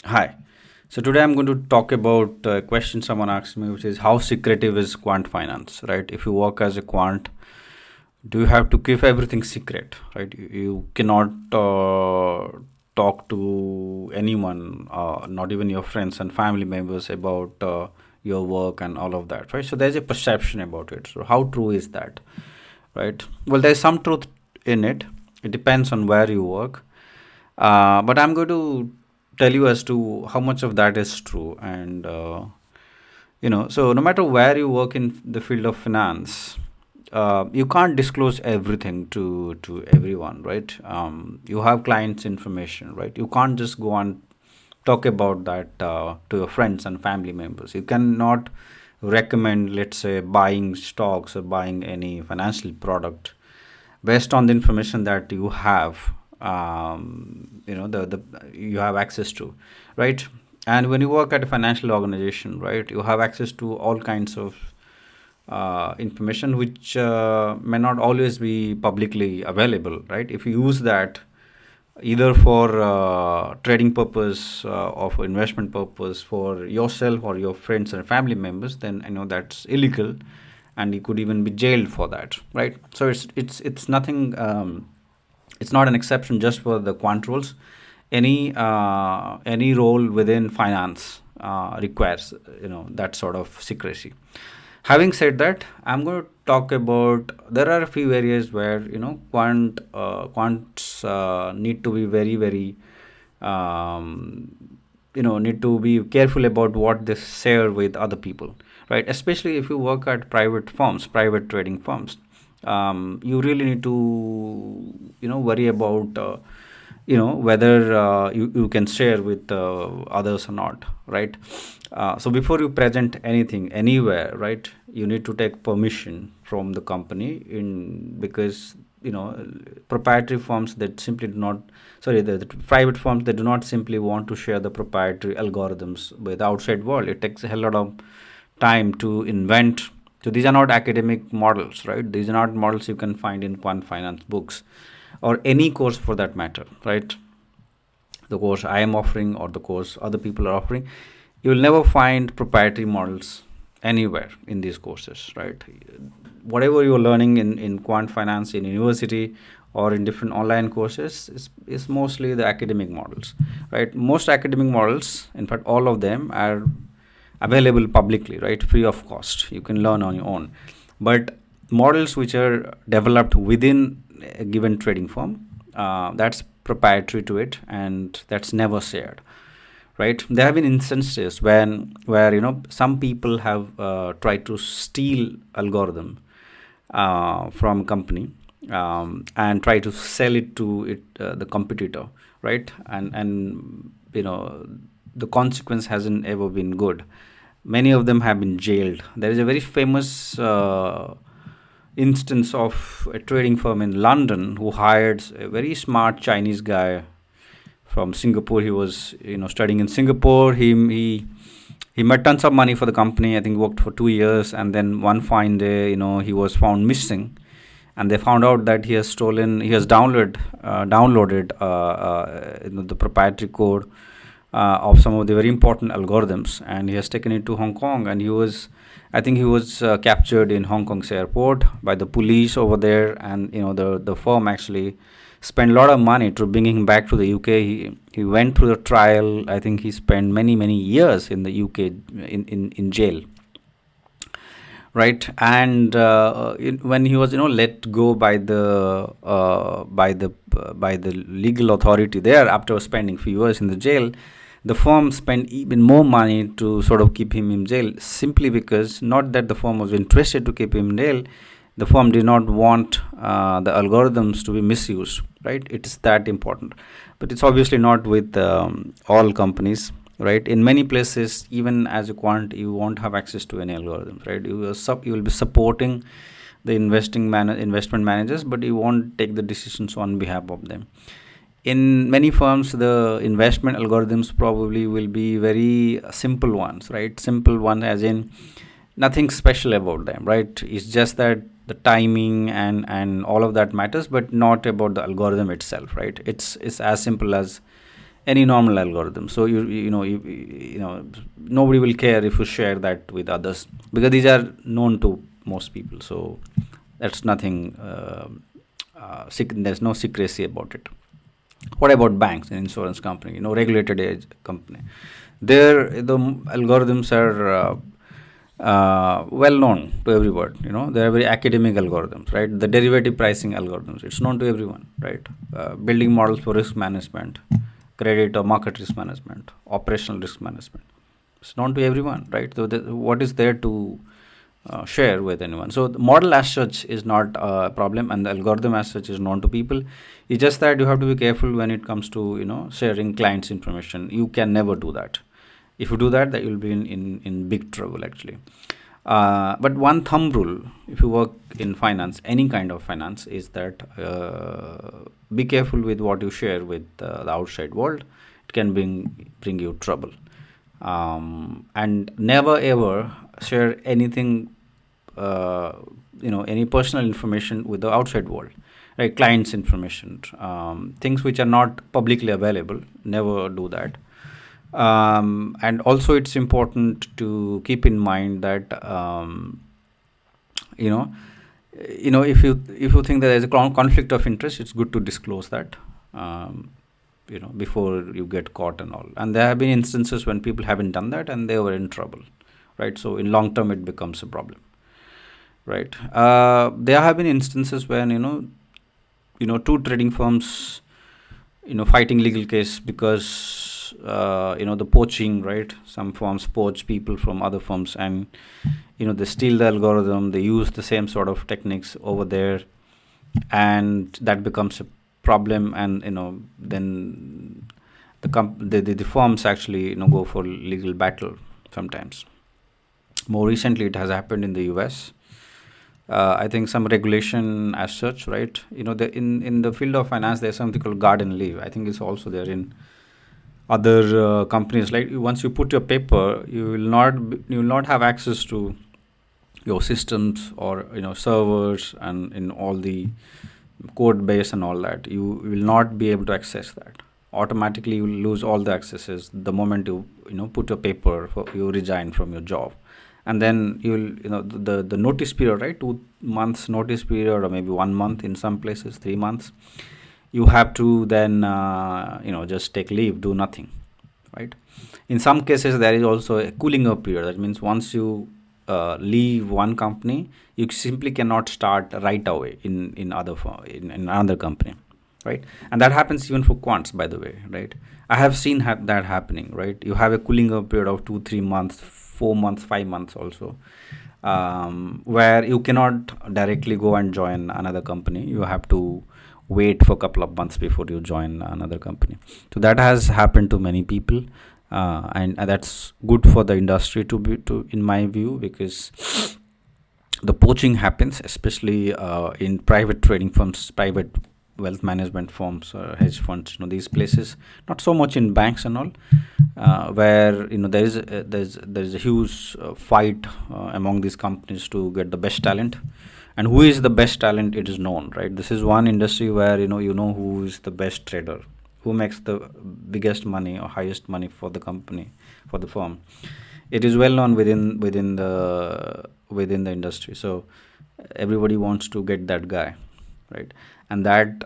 Hi. So today I'm going to talk about a question someone asked me, which is how secretive is quant finance, right? If you work as a quant, do you have to keep everything secret, right? You cannot talk to anyone, not even your friends and family members, about your work and all of that, right? So there's a perception about it. So how true is that, right? Well, there's some truth in it. It depends on where you work, but I'm going to tell you as to how much of that is true. And, so no matter where you work in the field of finance, you can't disclose everything to everyone, right? You have clients' information, right? You can't just go and talk about that to your friends and family members. You cannot recommend, let's say, buying stocks or buying any financial product based on the information that you have, the you have access to, right? And when you work at a financial organization, right, you have access to all kinds of information which may not always be publicly available, right? If you use that either for trading purpose or for investment purpose for yourself or your friends and family members, then I know that's illegal, and you could even be jailed for that, right? So it's nothing. It's not an exception just for the quant roles. Any role within finance requires that sort of secrecy. Having said that, I'm going to talk about there are a few areas where quants need to be very very need to be careful about what they share with other people, right? Especially if you work at private firms, private trading firms, you really need to worry about whether you can share with others or not, right? So before you present anything anywhere, right, you need to take permission from the company, in because proprietary firms that simply do not, sorry, the private firms that do not simply want to share the proprietary algorithms with the outside world. It takes a hell lot of time to invent. So these are not academic models, right? These are not models you can find in quant finance books or any course for that matter, right? The course I am offering or the course other people are offering, you will never find proprietary models anywhere in these courses, right? Whatever you're learning in quant finance in university or in different online courses is mostly the academic models, right? Most academic models, in fact all of them, are available publicly, right, free of cost. You can learn on your own. But models which are developed within a given trading firm, that's proprietary to it, and that's never shared, right? There have been instances where some people have tried to steal algorithm from a company, and try to sell it to the competitor, right? And the consequence hasn't ever been good. Many of them have been jailed. There is a very famous instance of a trading firm in London who hired a very smart Chinese guy from Singapore. He was studying in Singapore. He made tons of money for the company. I think worked for 2 years, and then one fine day, he was found missing, and they found out that he has downloaded the proprietary code of some of the very important algorithms, and he has taken it to Hong Kong. And I think he was captured in Hong Kong's airport by the police over there, and the firm actually spent a lot of money to bring him back to the UK. He went through the trial. I think he spent many years in the UK in jail, right? And when he was let go by the legal authority there after spending few years in the jail, the firm spent even more money to sort of keep him in jail, simply because, not that the firm was interested to keep him in jail, the firm did not want the algorithms to be misused, right? It's that important. But it's obviously not with all companies, right? In many places, even as a quant, you won't have access to any algorithms, right? You will be supporting the investment managers, but you won't take the decisions on behalf of them. In many firms, the investment algorithms probably will be very simple ones, right? Simple one as in nothing special about them, right? It's just that the timing and all of that matters, but not about the algorithm itself, right? It's as simple as any normal algorithm. So you know nobody will care if you share that with others, because these are known to most people. So that's nothing. There's no secrecy about it. What about banks and insurance company? Regulated age company. There, the algorithms are well known to everyone. They are very academic algorithms, right? The derivative pricing algorithms. It's known to everyone, right? Building models for risk management, credit or market risk management, operational risk management. It's known to everyone, right? So what is there to share with anyone? So the model as such is not a problem, and the algorithm as such is known to people. It's just that you have to be careful when it comes to sharing clients' information. You can never do that. If you do that, you'll be in big trouble actually. But one thumb rule, if you work in finance, any kind of finance, is that be careful with what you share with the outside world. It can bring you trouble. And never ever share anything, any personal information with the outside world, right? Clients' information, things which are not publicly available. Never do that. And also, it's important to keep in mind that if you think that there's a conflict of interest, it's good to disclose that. Before you get caught and all. And there have been instances when people haven't done that and they were in trouble, right? So in long term, it becomes a problem, right? There have been instances when two trading firms fighting legal case because the poaching, right? Some firms poach people from other firms, and they steal the algorithm, they use the same sort of techniques over there, and that becomes a problem. And then the firms actually go for legal battle sometimes. More recently, it has happened in the US. I think some regulation as such, right? In the field of finance, there's something called garden leave. I think it's also there in other companies. Like once you put your paper, you will not have access to your systems or servers and in all the code base and all that. You will not be able to access that. Automatically, you will lose all the accesses the moment you put your paper you resign from your job. And then the notice period, right? 2 months notice period, or maybe 1 month in some places, 3 months. You have to then just take leave, do nothing, right? In some cases, there is also a cooling off period. That means once you leave one company, you simply cannot start right away in another company, right? And that happens even for quants, by the way, right? I have seen that happening, right? You have a cooling off period of 2-3 months, 4 months, 5 months also, where you cannot directly go and join another company. You have to wait for a couple of months before you join another company. So that has happened to many people. And that's good for the industry in my view, because the poaching happens, especially in private trading firms, private wealth management firms, hedge funds, these places. Not so much in banks and all, where there's a huge fight among these companies to get the best talent. And who is the best talent? It is known, right? This is one industry where who is the best trader, who makes the biggest money or highest money for the company, for the firm. It is well known within the industry. So everybody wants to get that guy, right? And that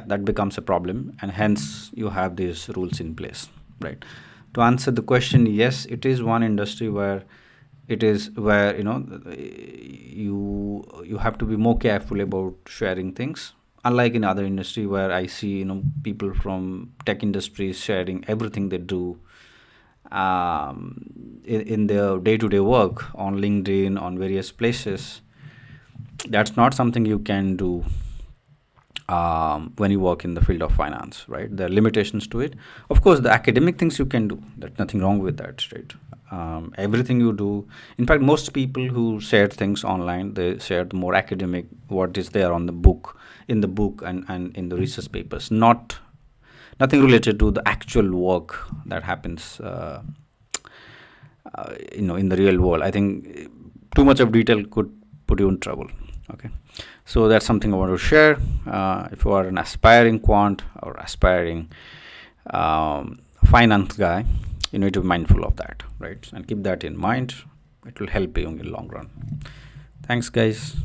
that becomes a problem, and hence you have these rules in place, right? To answer the question, yes, it is one industry where you have to be more careful about sharing things. Unlike in other industry where I see people from tech industries sharing everything they do in their day-to-day work on LinkedIn, on various places. That's not something you can do when you work in the field of finance, right? There are limitations to it. Of course, the academic things you can do. There's nothing wrong with that, right? Everything you do. In fact, most people who share things online, they share the more academic, what is there on the book, in the book and in the research papers, nothing related to the actual work that happens in the real world. I think too much of detail could put you in trouble. Okay, so that's something I want to share. If you are an aspiring quant or aspiring finance guy, you need to be mindful of that, right? And keep that in mind. It will help you in the long run. Thanks, guys.